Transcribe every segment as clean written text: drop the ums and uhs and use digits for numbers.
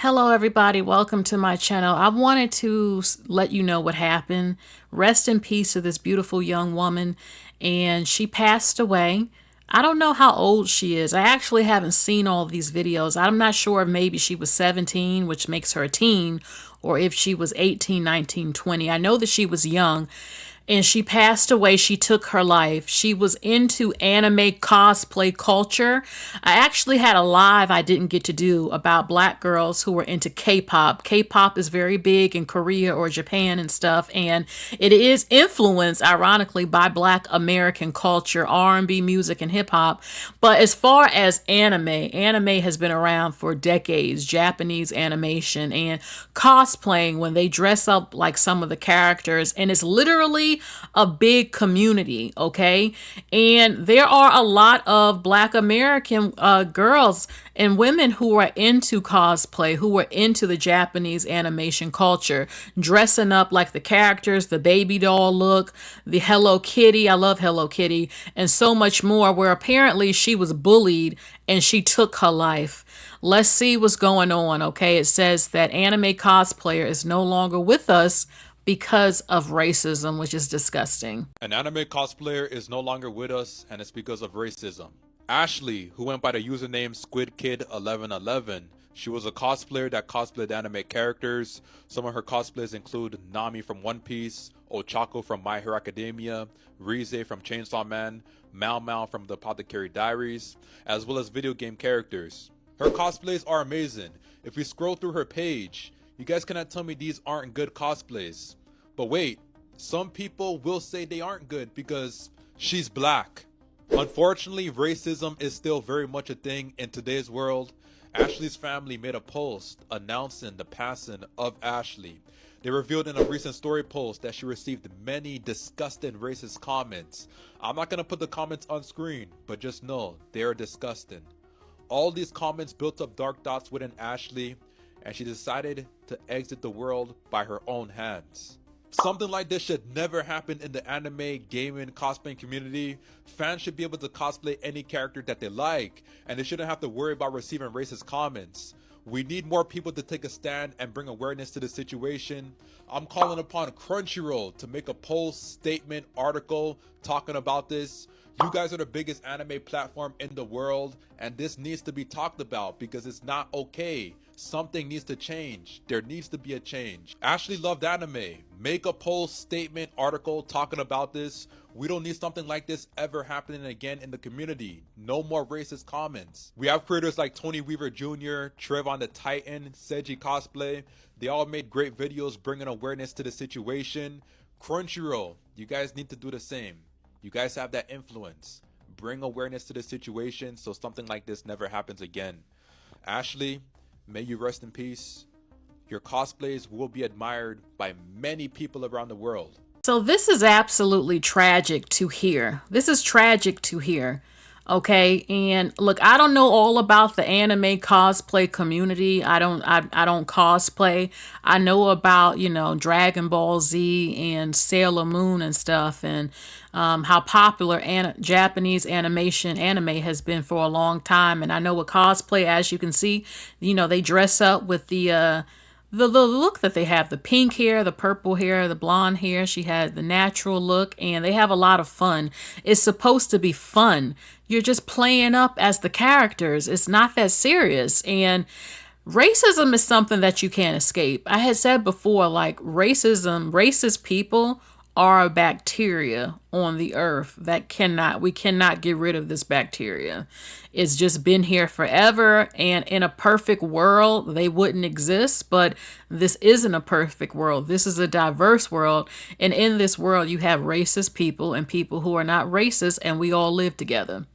Hello everybody, welcome to my channel. I wanted to let you know what happened. Rest in peace to this beautiful young woman, and she passed away. I don't know how old she is. I actually haven't seen all these videos. I'm not sure if maybe she was 17, which makes her a teen, or if she was 18, 19, 20. I know that she was young, and she passed away. She took her life. She was into anime cosplay culture. I actually had a live I didn't get to do about black girls who were into K-pop. K-pop is very big in Korea or Japan and stuff, and it is influenced, ironically, by black American culture, R&B music and hip-hop. But as far as anime has been around for decades. Japanese animation and cosplaying, when they dress up like some of the characters, and it's literally a big community, okay? And there are a lot of black American girls and women who are into cosplay, who are into the Japanese animation culture, dressing up like the characters, the baby doll look, the Hello Kitty, I love Hello Kitty, and so much more, where apparently she was bullied and she took her life. Let's see what's going on, okay? It says that anime cosplayer is no longer with us because of racism, which is disgusting. An anime cosplayer is no longer with us, and it's because of racism. Ashley, who went by the username SquidKid1111, she was a cosplayer that cosplayed anime characters. Some of her cosplays include Nami from One Piece, Ochako from My Hero Academia, Rize from Chainsaw Man, Mao Mao from The Apothecary Diaries, as well as video game characters. Her cosplays are amazing. If we scroll through her page, you guys cannot tell me these aren't good cosplays. But wait, some people will say they aren't good because she's black. Unfortunately, racism is still very much a thing in today's world. Ashley's family made a post announcing the passing of Ashley. They revealed in a recent story post that she received many disgusting racist comments. I'm not going to put the comments on screen, but just know they are disgusting. All these comments built up dark thoughts within Ashley, and she decided to exit the world by her own hands. Something like this should never happen in the anime, gaming, cosplaying community. Fans should be able to cosplay any character that they like, and they shouldn't have to worry about receiving racist comments. We need more people to take a stand and bring awareness to the situation. I'm calling upon Crunchyroll to make a post, statement, article talking about this. You guys are the biggest anime platform in the world, and this needs to be talked about because it's not okay. Something needs to change. There needs to be a change. Ashley loved anime. Make a post, statement, article talking about this. We don't need something like this ever happening again in the community. No more racist comments. We have creators like Tony Weaver Jr., Trevon the Titan, Seiji Cosplay. They all made great videos bringing awareness to the situation. Crunchyroll, you guys need to do the same. You guys have that influence. Bring awareness to the situation so something like this never happens again. Ashley, may you rest in peace. Your cosplays will be admired by many people around the world. So this is absolutely tragic to hear. This is tragic to hear. Okay, and look, I don't know all about the anime cosplay community. I don't cosplay. I know about, Dragon Ball Z and Sailor Moon and stuff, and how popular Japanese anime has been for a long time. And I know with cosplay, as you can see, they dress up with the look that they have, the pink hair, the purple hair, the blonde hair. She had the natural look, and they have a lot of fun. It's supposed to be fun. You're just playing up as the characters. It's not that serious. And racism is something that you can't escape. I had said before, like racist people are a bacteria on the earth that we cannot get rid of this bacteria. It's just been here forever, and in a perfect world they wouldn't exist, but this isn't a perfect world. This is a diverse world, and in this world you have racist people and people who are not racist, and we all live together.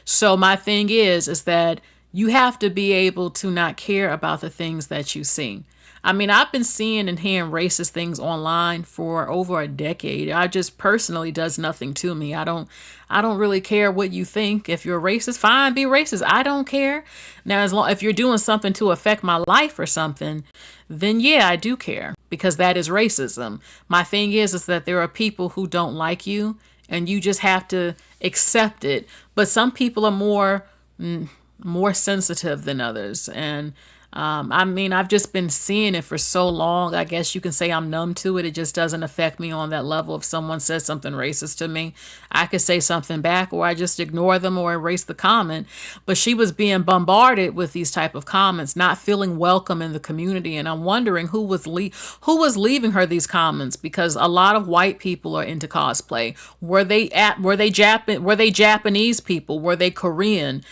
So my thing is that you have to be able to not care about the things that you see. I mean, I've been seeing and hearing racist things online for over a decade. I just personally does nothing to me. I don't really care what you think. If you're racist, fine, be racist. I don't care. Now, if you're doing something to affect my life or something, then yeah, I do care, because that is racism. My thing is that there are people who don't like you, and you just have to accept it. But some people are more sensitive than others, and I mean, I've just been seeing it for so long. I guess you can say I'm numb to it. It just doesn't affect me on that level. If someone says something racist to me, I could say something back, or I just ignore them or erase the comment. But she was being bombarded with these type of comments, not feeling welcome in the community, and I'm wondering who was leaving her these comments, because a lot of white people are into cosplay. Were they Japanese people? Were they Korean?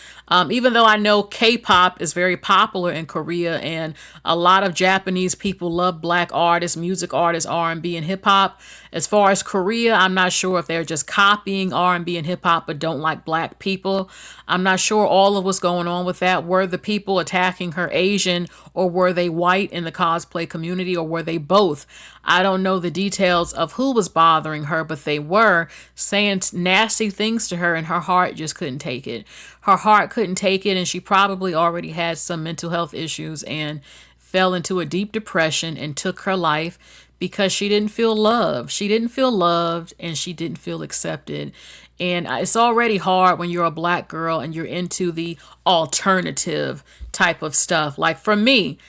Even though I know K-pop is very popular in Korea, and a lot of Japanese people love black artists, music artists, R&B and B, and hip hop. As far as Korea, I'm not sure if they're just copying R&B and hip hop but don't like black people. I'm not sure all of what's going on with that. Were the people attacking her Asian, or were they white in the cosplay community, or were they both? I don't know the details of who was bothering her, but they were saying nasty things to her, and her heart just couldn't take it. Her heart couldn't take it, and she probably already had some mental health issues and fell into a deep depression and took her life because she didn't feel loved. She didn't feel loved, and she didn't feel accepted. And it's already hard when you're a black girl and you're into the alternative type of stuff. Like for me,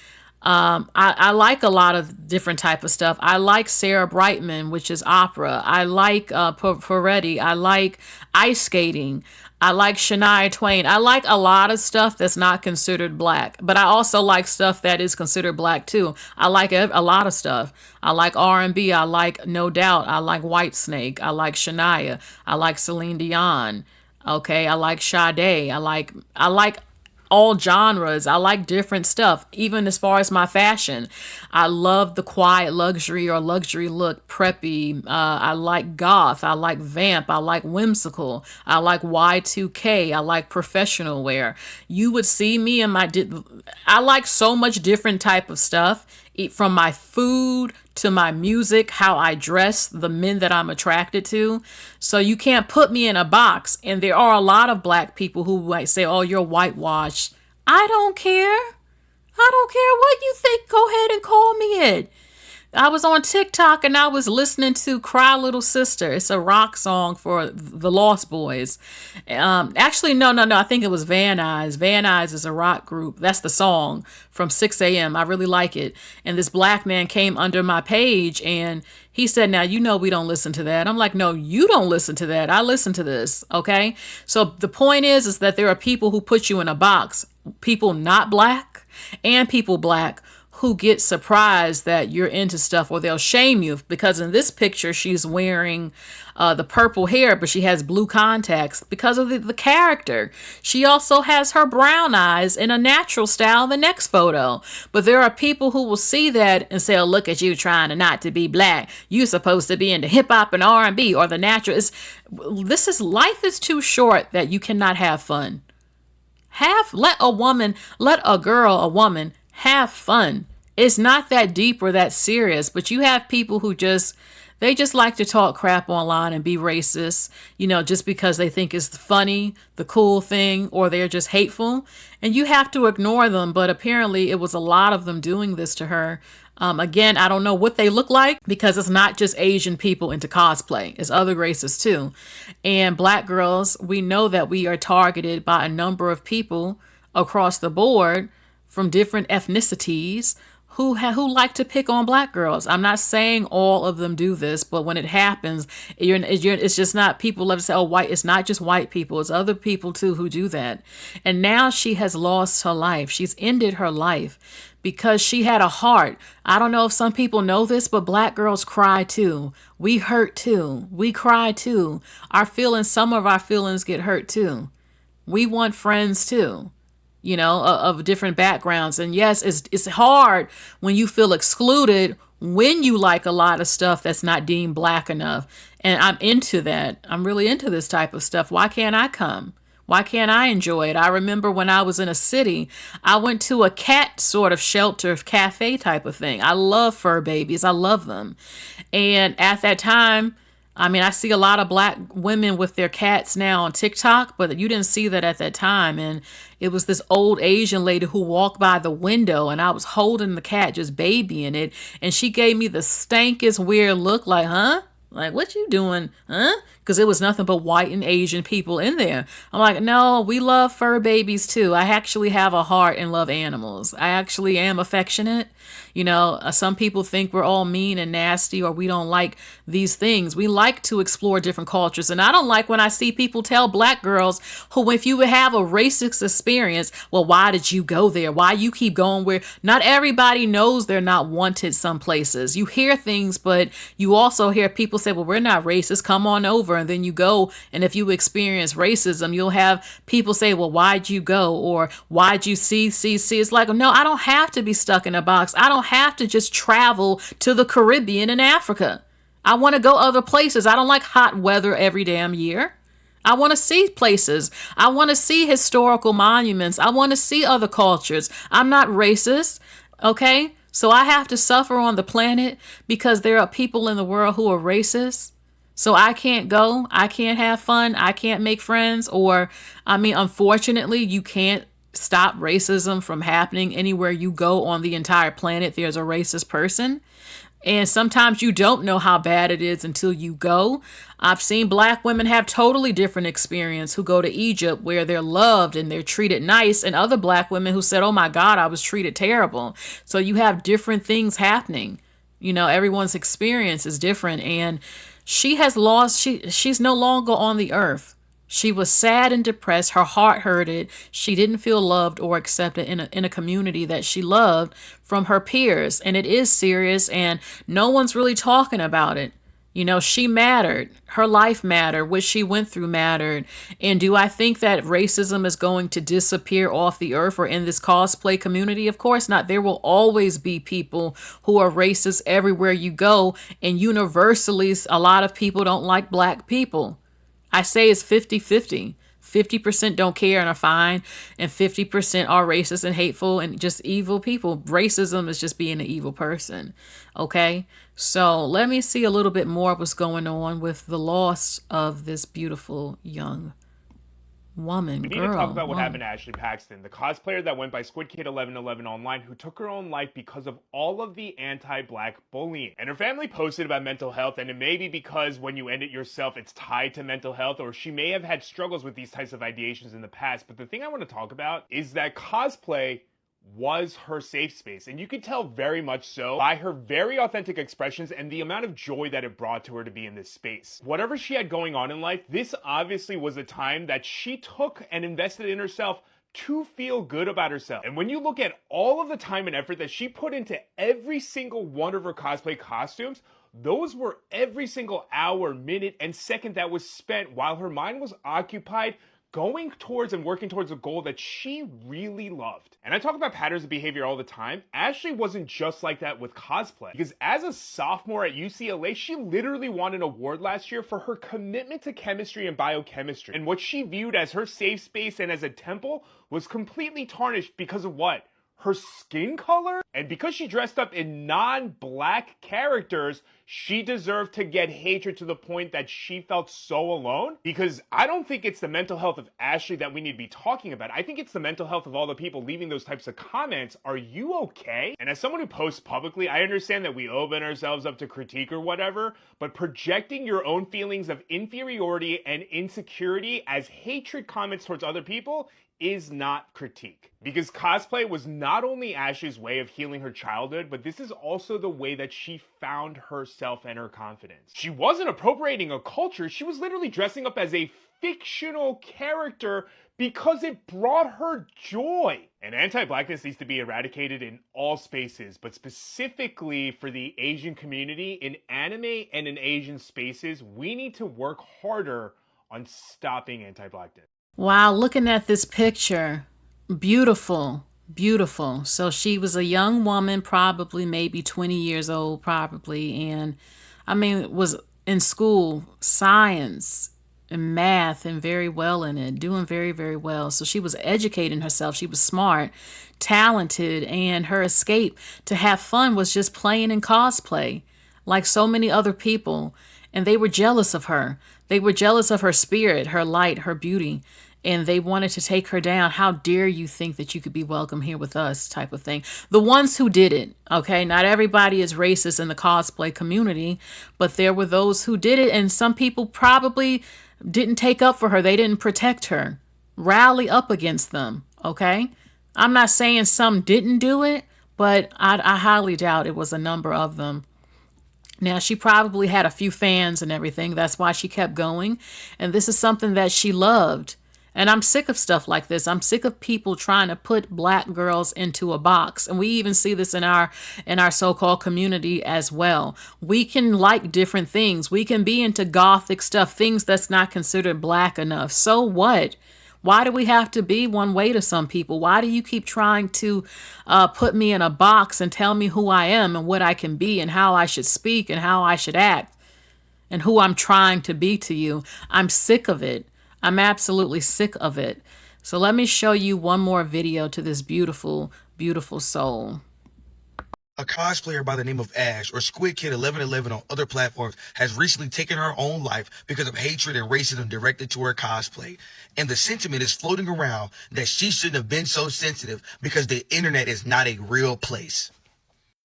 I like a lot of different type of stuff. I like Sarah Brightman, which is opera. I like Peretti. I like ice skating. I like Shania Twain. I like a lot of stuff that's not considered black, but I also like stuff that is considered black too. I like a lot of stuff. I like R&B. I like No Doubt. I like Whitesnake. I like Shania. I like Celine Dion. Okay, I like Sade. I like all genres. I like different stuff, even as far as my fashion. I love the quiet luxury or luxury look, preppy. I like goth. I like vamp. I like whimsical. I like Y2K. I like professional wear. You would see me in I like so much different type of stuff, from my food to my music, how I dress, the men that I'm attracted to. So you can't put me in a box. And there are a lot of black people who might say, oh, you're whitewashed. I don't care. I don't care what you think. Go ahead and call me it. I was on TikTok and I was listening to Cry Little Sister. It's a rock song for the Lost Boys. Actually, no. I think it was Van Nuys. Van Nuys is a rock group. That's the song from 6 a.m. I really like it. And this black man came under my page and he said, now, you know, we don't listen to that. I'm like, no, you don't listen to that. I listen to this. Okay. So the point is that there are people who put you in a box, people not black and people black, who get surprised that you're into stuff, or they'll shame you because in this picture she's wearing the purple hair, but she has blue contacts because of the character. She also has her brown eyes in a natural style in the next photo. But there are people who will see that and say, oh, look at you trying to not to be black. You're supposed to be into hip hop and R&B or the natural. Life is too short that you cannot have fun. Let a woman have fun. It's not that deep or that serious, but you have people who they just like to talk crap online and be racist, just because they think it's funny, the cool thing, or they're just hateful. And you have to ignore them. But apparently it was a lot of them doing this to her. Again, I don't know what they look like because it's not just Asian people into cosplay. It's other races too. And black girls, we know that we are targeted by a number of people across the board from different ethnicities who like to pick on black girls. I'm not saying all of them do this, but when it happens, it's just not people love to say, oh, white. It's not just white people. It's other people too who do that. And now she has lost her life. She's ended her life because she had a heart. I don't know if some people know this, but black girls cry too. We hurt too. We cry too. Some of our feelings get hurt too. We want friends too. Of different backgrounds. And yes, it's hard when you feel excluded when you like a lot of stuff that's not deemed black enough. And I'm into that. I'm really into this type of stuff. Why can't I come? Why can't I enjoy it? I remember when I was in a city, I went to a cat sort of shelter, cafe type of thing. I love fur babies. I love them. And at that time, I see a lot of black women with their cats now on TikTok, but you didn't see that at that time. And it was this old Asian lady who walked by the window and I was holding the cat, just babying it. And she gave me the stankiest weird look like, huh? Like, what you doing? Huh? Because it was nothing but white and Asian people in there. I'm like, no, we love fur babies too. I actually have a heart and love animals. I actually am affectionate. Some people think we're all mean and nasty or we don't like these things. We like to explore different cultures. And I don't like when I see people tell black girls who, if you would have a racist experience, well, why did you go there? Why you keep going where not everybody knows they're not wanted some places. You hear things, but you also hear people say, well, we're not racist. Come on over. And then you go. And if you experience racism, you'll have people say, well, why'd you go? Or why'd you see? It's like, no, I don't have to be stuck in a box. I don't have to just travel to the Caribbean and Africa. I want to go other places. I don't like hot weather every damn year. I want to see places. I want to see historical monuments. I want to see other cultures. I'm not racist, okay? So I have to suffer on the planet because there are people in the world who are racist. So I can't go. I can't have fun. I can't make friends. Unfortunately, you can't stop racism from happening anywhere you go on the entire planet. There's a racist person. And sometimes you don't know how bad it is until you go. I've seen black women have totally different experience who go to Egypt where they're loved and they're treated nice, and other black women who said, oh my God, I was treated terrible. So you have different things happening. Everyone's experience is different, and she's no longer on the earth. She was sad and depressed. Her heart hurted. She didn't feel loved or accepted in a community that she loved from her peers. And it is serious, and no one's really talking about it. She mattered. Her life mattered. What she went through mattered. And do I think that racism is going to disappear off the earth or in this cosplay community? Of course not. There will always be people who are racist everywhere you go. And universally, a lot of people don't like black people. I say it's 50-50. 50% don't care and are fine, and 50% are racist and hateful and just evil people. Racism is just being an evil person. Okay? So let me see a little bit more of what's going on with the loss of this beautiful young woman. We need to talk about what happened to Ashley Paxton, the cosplayer that went by Squid Kid 1111 online, who took her own life because of all of the anti-black bullying. And her family posted about mental health, and it may be because when you end it yourself, it's tied to mental health, or she may have had struggles with these types of ideations in the past. But the thing I want to talk about is that cosplay was her safe space, and you could tell very much so by her very authentic expressions and the amount of joy that it brought to her to be in this space. Whatever she had going on in life, this obviously was a time that she took and invested in herself to feel good about herself. And when you look at all of the time and effort that she put into every single one of her cosplay costumes, those were every single hour, minute, and second that was spent while her mind was occupied going towards and working towards a goal that she really loved. And I talk about patterns of behavior all the time. Ashley wasn't just like that with cosplay, because as a sophomore at UCLA, she literally won an award last year for her commitment to chemistry and biochemistry. And what she viewed as her safe space and as a temple was completely tarnished because of what? Her skin color? And because she dressed up in non-black characters, she deserved to get hatred to the point that she felt so alone. Because I don't think it's the mental health of Ashley that we need to be talking about. I think it's the mental health of all the people leaving those types of comments. Are you okay? And as someone who posts publicly, I understand that we open ourselves up to critique or whatever, but projecting your own feelings of inferiority and insecurity as hatred comments towards other people is not critique. Because cosplay was not only Ashley's way of healing her childhood, but this is also the way that she found herself and her confidence. She wasn't appropriating a culture, she was literally dressing up as a fictional character because it brought her joy. And anti-blackness needs to be eradicated in all spaces, but specifically for the Asian community, in anime and in Asian spaces, we need to work harder on stopping anti-blackness. Wow, looking at this picture, beautiful, beautiful. So she was a young woman, probably maybe 20 years old, probably. And was in school, science and math, and very well in it, doing very, very well. So she was educating herself. She was smart, talented, and her escape to have fun was just playing in cosplay, like so many other people. And they were jealous of her. They were jealous of her spirit, her light, her beauty. and they wanted to take her down. How dare you think that you could be welcome here with us, type of thing. The ones who did it, okay? Not everybody is racist in the cosplay community, but there were those who did it, and some people probably didn't take up for her. They didn't protect her. Rally up against them, okay? I'm not saying some didn't do it, but I highly doubt it was a number of them. Now, she probably had a few fans and everything. That's why she kept going. And this is something that she loved. And I'm sick of stuff like this. I'm sick of people trying to put black girls into a box. And we even see this in our so-called community as well. We can like different things. We can be into gothic stuff, things that's not considered black enough. So what? Why do we have to be one way to some people? Why do you keep trying to put me in a box and tell me who I am and what I can be and how I should speak and how I should act and who I'm trying to be to you? I'm sick of it. I'm absolutely sick of it. So let me show you one more video to this beautiful, beautiful soul. A cosplayer by the name of Ash, or Squid Kid 1111 on other platforms, has recently taken her own life because of hatred and racism directed to her cosplay. And the sentiment is floating around that she shouldn't have been so sensitive because the internet is not a real place.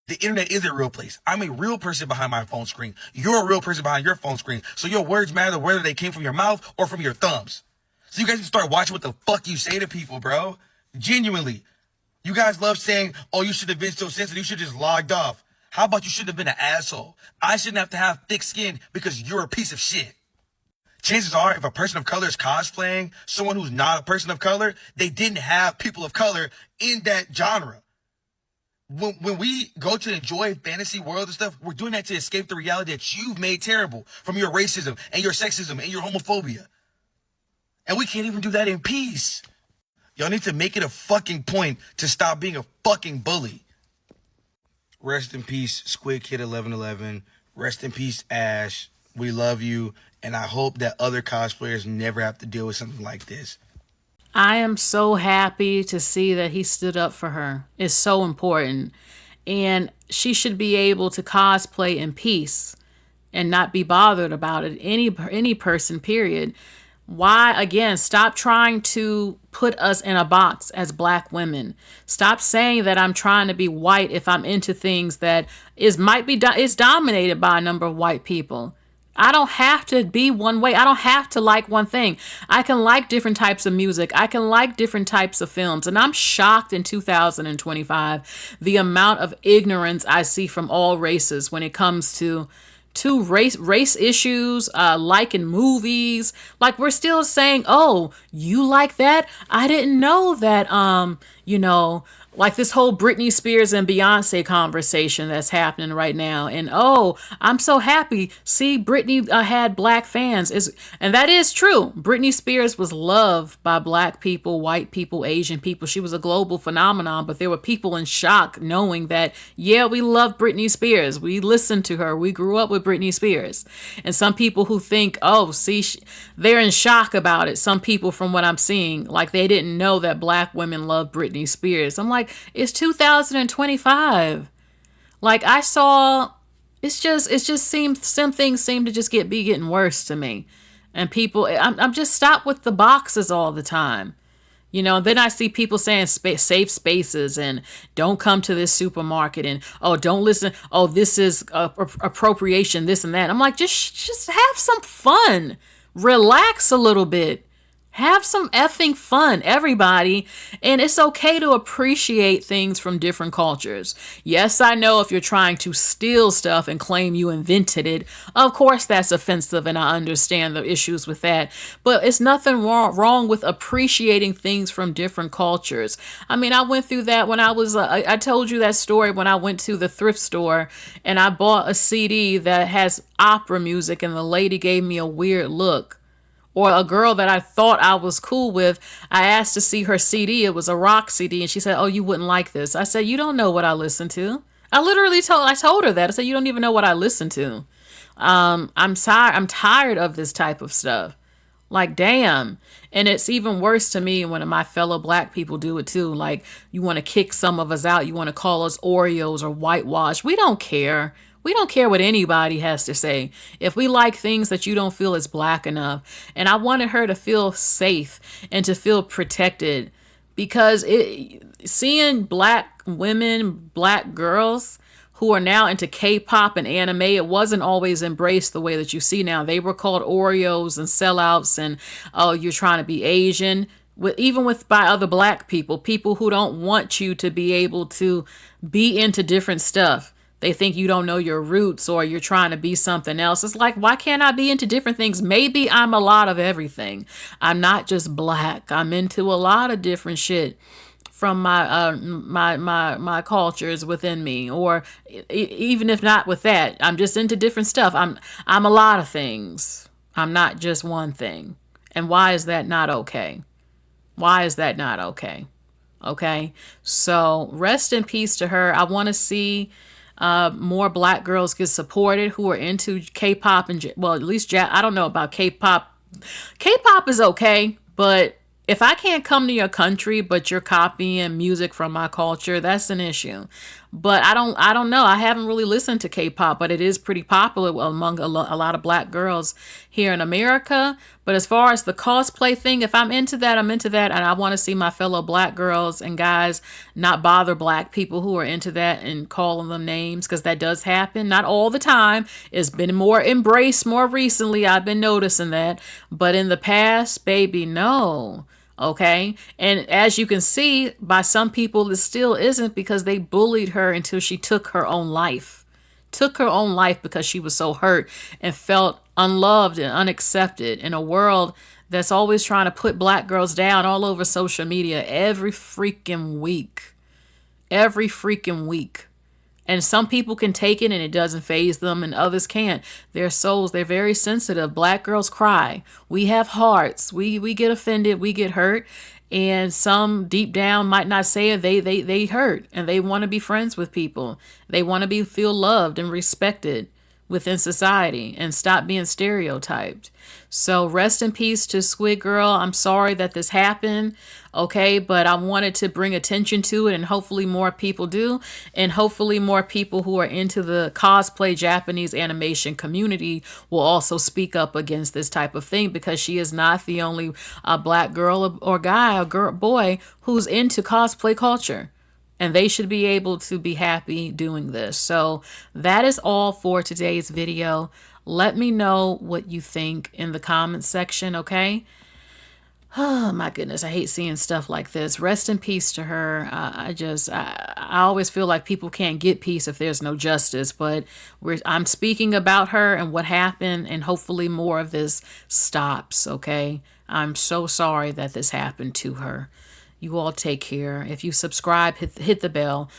The internet is a real place. I'm a real person behind my phone screen. You're a real person behind your phone screen. So your words matter whether they came from your mouth or from your thumbs. So you guys can start watching what the fuck you say to people, bro. Genuinely. You guys love saying, oh, you should have been so sensitive. You should have just logged off. How about you shouldn't have been an asshole? I shouldn't have to have thick skin because you're a piece of shit. Chances are, if a person of color is cosplaying someone who's not a person of color, they didn't have people of color in that genre. When we go to enjoy fantasy world and stuff, we're doing that to escape the reality that you've made terrible from your racism and your sexism and your homophobia. And we can't even do that in peace. Y'all need to make it a fucking point to stop being a fucking bully. Rest in peace, Squid Kid 1111. Rest in peace, Ash. We love you. And I hope that other cosplayers never have to deal with something like this. I am so happy to see that he stood up for her. It's so important. And she should be able to cosplay in peace and not be bothered about it. Any person, period. Why, again, stop trying to put us in a box as black women. Stop saying that I'm trying to be white if I'm into things that is dominated by a number of white people. I don't have to be one way. I don't have to like one thing. I can like different types of music. I can like different types of films. And I'm shocked in 2025 the amount of ignorance I see from all races when it comes to race issues, liking movies. Like, we're still saying, oh, you like that? I didn't know that, like this whole Britney Spears and Beyonce conversation that's happening right now. And oh, I'm so happy. See, Britney had black fans. And that is true. Britney Spears was loved by black people, white people, Asian people. She was a global phenomenon, but there were people in shock knowing that, yeah, we love Britney Spears. We listened to her. We grew up with Britney Spears. And some people who think, oh, see, they're in shock about it. Some people, from what I'm seeing, like they didn't know that black women love Britney Spears. I'm like, it's 2025. Like, I saw, some things seem to just be getting worse to me. And people, I'm just stop with the boxes all the time. Then I see people saying safe spaces and don't come to this supermarket and, oh, don't listen. Oh, this is appropriation, this and that. I'm like, just have some fun. Relax a little bit. Have some effing fun, everybody. And it's okay to appreciate things from different cultures. Yes, I know if you're trying to steal stuff and claim you invented it, of course that's offensive, and I understand the issues with that. But it's nothing wrong with appreciating things from different cultures. I mean, I went through that when I told you that story when I went to the thrift store and I bought a CD that has opera music and the lady gave me a weird look. Or a girl that I thought I was cool with, I asked to see her CD. It was a rock CD. And she said, oh, you wouldn't like this. I said, you don't know what I listen to. I told her that. I said, you don't even know what I listen to. I'm tired of this type of stuff. Like, damn. And it's even worse to me when my fellow black people do it too. Like, you want to kick some of us out. You want to call us Oreos or whitewash. We don't care. We don't care what anybody has to say. If we like things that you don't feel is black enough. And I wanted her to feel safe and to feel protected, because seeing black women, black girls who are now into K-pop and anime, it wasn't always embraced the way that you see now. They were called Oreos and sellouts, and oh, you're trying to be Asian. Even with by other black people who don't want you to be able to be into different stuff. They think you don't know your roots or you're trying to be something else. It's like, why can't I be into different things? Maybe I'm a lot of everything. I'm not just black. I'm into a lot of different shit from my cultures within me, or even if not with that, I'm just into different stuff. I'm a lot of things. I'm not just one thing. And why is that not okay? Why is that not okay? Okay, so rest in peace to her. I want to see more black girls get supported who are into K-pop and, well, at least I don't know about K-pop. K-pop is okay, but if I can't come to your country, but you're copying music from my culture, that's an issue. But I don't know. I haven't really listened to K-pop, but it is pretty popular among a lot of black girls here in America. But as far as the cosplay thing, if I'm into that, I'm into that. And I want to see my fellow black girls and guys not bother black people who are into that and calling them names, because that does happen. Not all the time. It's been more embraced more recently. I've been noticing that. But in the past, baby, no. Okay. And as you can see, by some people, it still isn't, because they bullied her until she took her own life. Took her own life because she was so hurt and felt unloved and unaccepted in a world that's always trying to put black girls down all over social media every freaking week. Every freaking week. And some people can take it and it doesn't faze them, and others can't. Their souls, they're very sensitive. Black girls cry. We have hearts. We get offended. We get hurt. And some deep down might not say it. They hurt, and they want to be friends with people. They want to feel loved and respected within society and stop being stereotyped. So rest in peace to Squid Girl. I'm sorry that this happened. Okay, but I wanted to bring attention to it, and hopefully more people do. And hopefully more people who are into the cosplay Japanese animation community will also speak up against this type of thing, because she is not the only black girl or guy or boy who's into cosplay culture. And they should be able to be happy doing this. So that is all for today's video. Let me know what you think in the comments section, okay? Oh my goodness, I hate seeing stuff like this. Rest in peace to her. I always feel like people can't get peace if there's no justice, but I'm speaking about her and what happened, and hopefully more of this stops, okay? I'm so sorry that this happened to her. You all take care. If you subscribe, hit the bell.